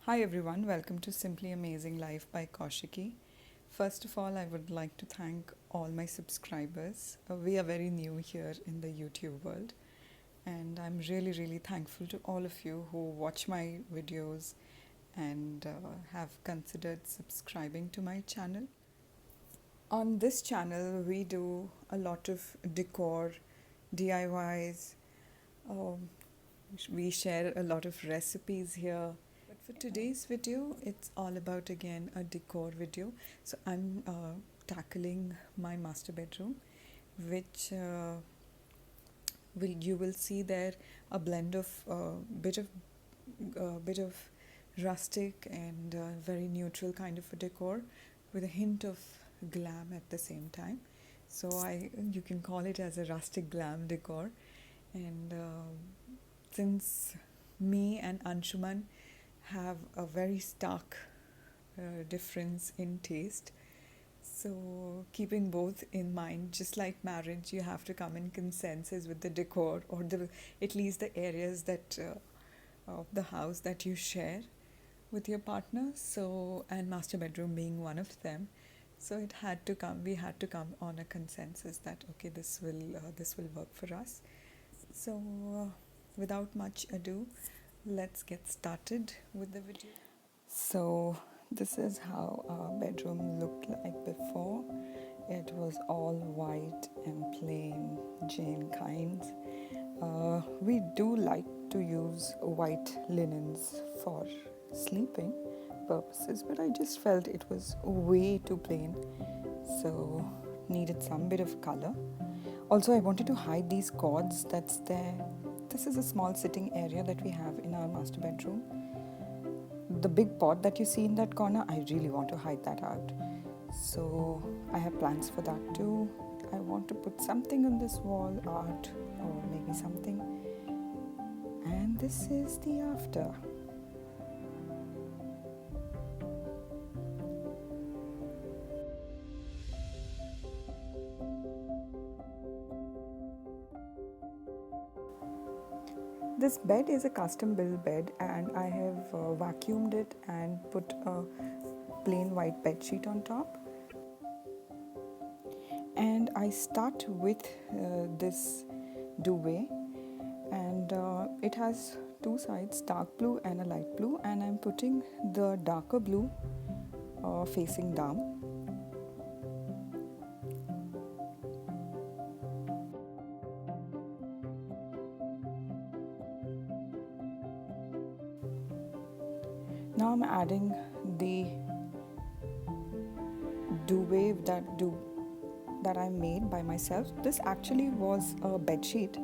Hi everyone, welcome to Simply Amazing Life by Kaushiki. First of all, I would like to thank all my subscribers. We are very new here in the YouTube world, and I'm really thankful to all of you who watch my videos and have considered subscribing to my channel. On this channel, we do a lot of decor, DIYs, um, we share a lot of recipes here. But for today's video, it's all about again a decor video. So I'm tackling my master bedroom, which you will see there a blend of bit of rustic and very neutral kind of a decor with a hint of glam at the same time. So you can call it as a rustic glam decor. And since me and Anshuman have a very stark difference in taste, so keeping both in mind, just like marriage, you have to come in consensus with the decor or at least the areas that of the house that you share with your partner. So, and master bedroom being one of them, so it had to come. We had to come on a consensus that okay, this will work for us. So, without much ado, let's get started with the video. So, this is how our bedroom looked like before. It was all white and plain Jane kinds. We do like to use white linens for sleeping purposes, but I just felt it was way too plain, so needed some bit of color. Also, I wanted to hide these cords that's there. This is a small sitting area that we have in our master bedroom. The big pot that you see in that corner, I really want to hide that out. So I have plans for that too. I want to put something on this wall, art or maybe something. And this is the after. This bed is a custom built bed, and I have vacuumed it and put a plain white bed sheet on top. And I start with this duvet, and it has two sides, dark blue and a light blue, and I'm putting the darker blue facing down. Now I'm adding the duvet that I made by myself. This actually was a bed sheet,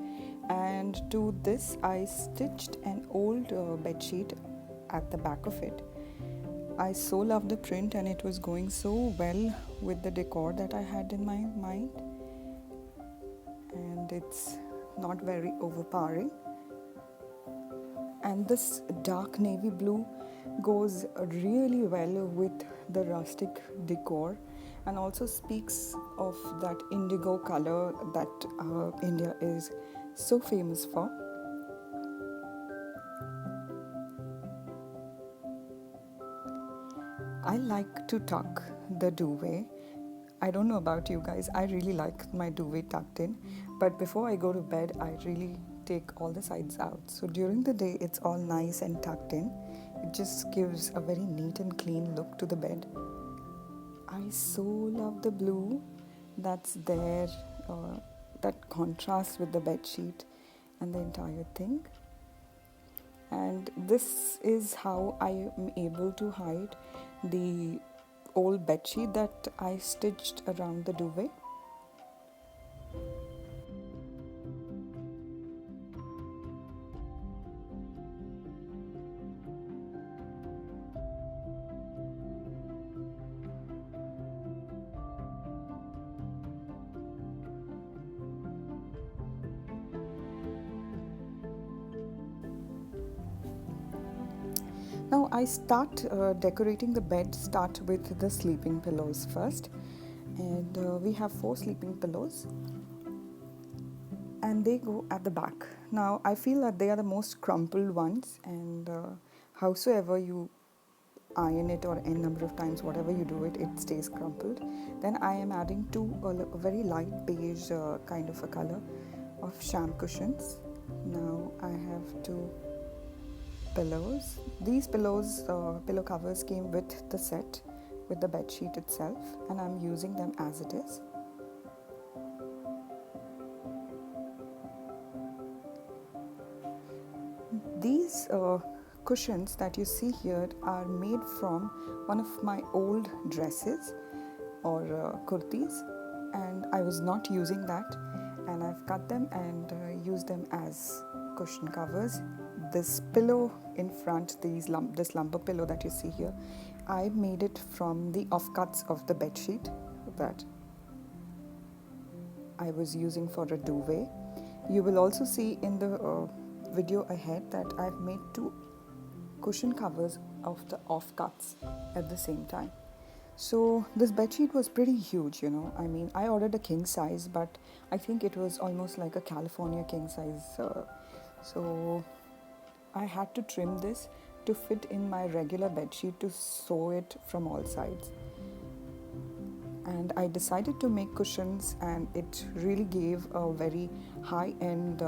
and to this I stitched an old bed sheet at the back of it. I so loved the print, and it was going so well with the decor that I had in my mind, and it's not very overpowering. And this dark navy blue goes really well with the rustic decor and also speaks of that indigo color that India is so famous for. I like to tuck the duvet. I don't know about you guys, I really like my duvet tucked in, but before I go to bed, I really take all the sides out. So during the day, it's all nice and tucked in. It just gives a very neat and clean look to the bed. I so love the blue that's there, that contrasts with the bed sheet and the entire thing. And this is how I am able to hide the old bed sheet that I stitched around the duvet. Now I start decorating the bed, start with the sleeping pillows first. And we have 4 sleeping pillows, and they go at the back. Now I feel that they are the most crumpled ones, and howsoever you iron it or n number of times, whatever you do it, it stays crumpled. Then I am adding a very light beige kind of a color of Sham cushions. Now I have 2 pillows. These pillow covers came with the set, with the bed sheet itself, and I'm using them as it is. These cushions that you see here are made from one of my old dresses or kurtis, and I was not using that, and I've cut them and used them as cushion covers. This pillow in front, this lumbar pillow that you see here, I made it from the offcuts of the bed sheet that I was using for a duvet. You will also see in the video ahead that I've made 2 cushion covers of the offcuts at the same time. So this bedsheet was pretty huge, you know. I mean, I ordered a king size, but I think it was almost like a California king size. So I had to trim this to fit in my regular bedsheet to sew it from all sides. And I decided to make cushions, and it really gave a very high-end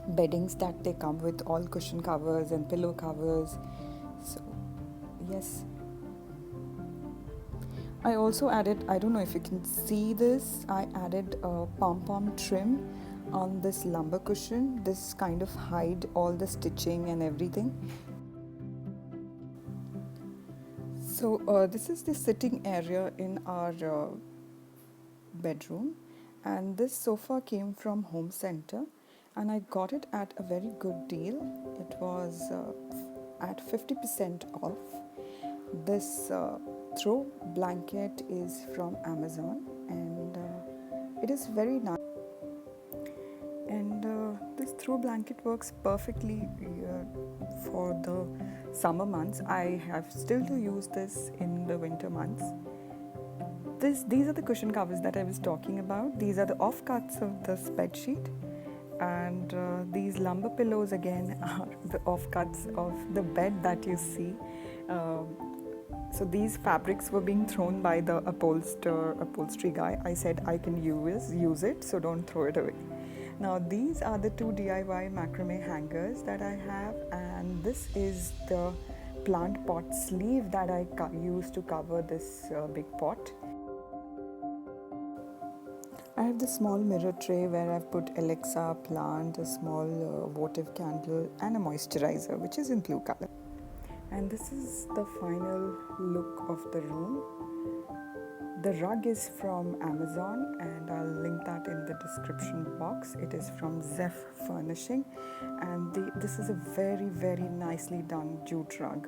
beddings that they come with, all cushion covers and pillow covers. So yes, I also added, I don't know if you can see this, I added a pom-pom trim on this lumbar cushion. This kind of hide all the stitching and everything. So this is the sitting area in our bedroom, and this sofa came from Home Center, and I got it at a very good deal. It was at 50% off. This throw blanket is from Amazon, and it is very nice. And this throw blanket works perfectly for the summer months. I have still to use this in the winter months. These are the cushion covers that I was talking about. These are the offcuts of this bed sheet, and these lumbar pillows again are the offcuts of the bed that you see. So these fabrics were being thrown by the upholstery guy. I said I can use it, so don't throw it away. Now these are the 2 DIY macrame hangers that I have, and this is the plant pot sleeve that I used to cover this big pot. I have the small mirror tray where I've put Alexa, plant, a small votive candle, and a moisturizer, which is in blue color. And this is the final look of the room. The rug is from Amazon, and I'll link that in the description box. It is from Zeph Furnishing, and this is a very, very nicely done jute rug.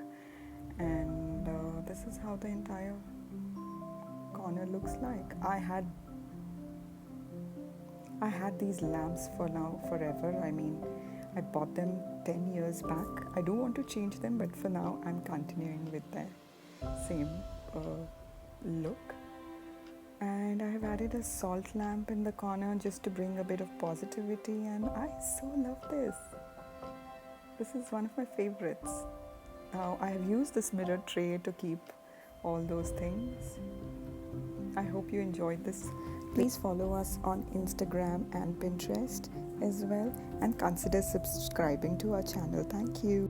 And this is how the entire corner looks like. I had these lamps for now forever. I mean, I bought them 10 years back. I do want to change them, but for now I'm continuing with the same look. And I have added a salt lamp in the corner just to bring a bit of positivity, and I so love this. This is one of my favorites. Now I have used this mirror tray to keep all those things. I hope you enjoyed this. Please follow us on Instagram and Pinterest as well, and consider subscribing to our channel. Thank you.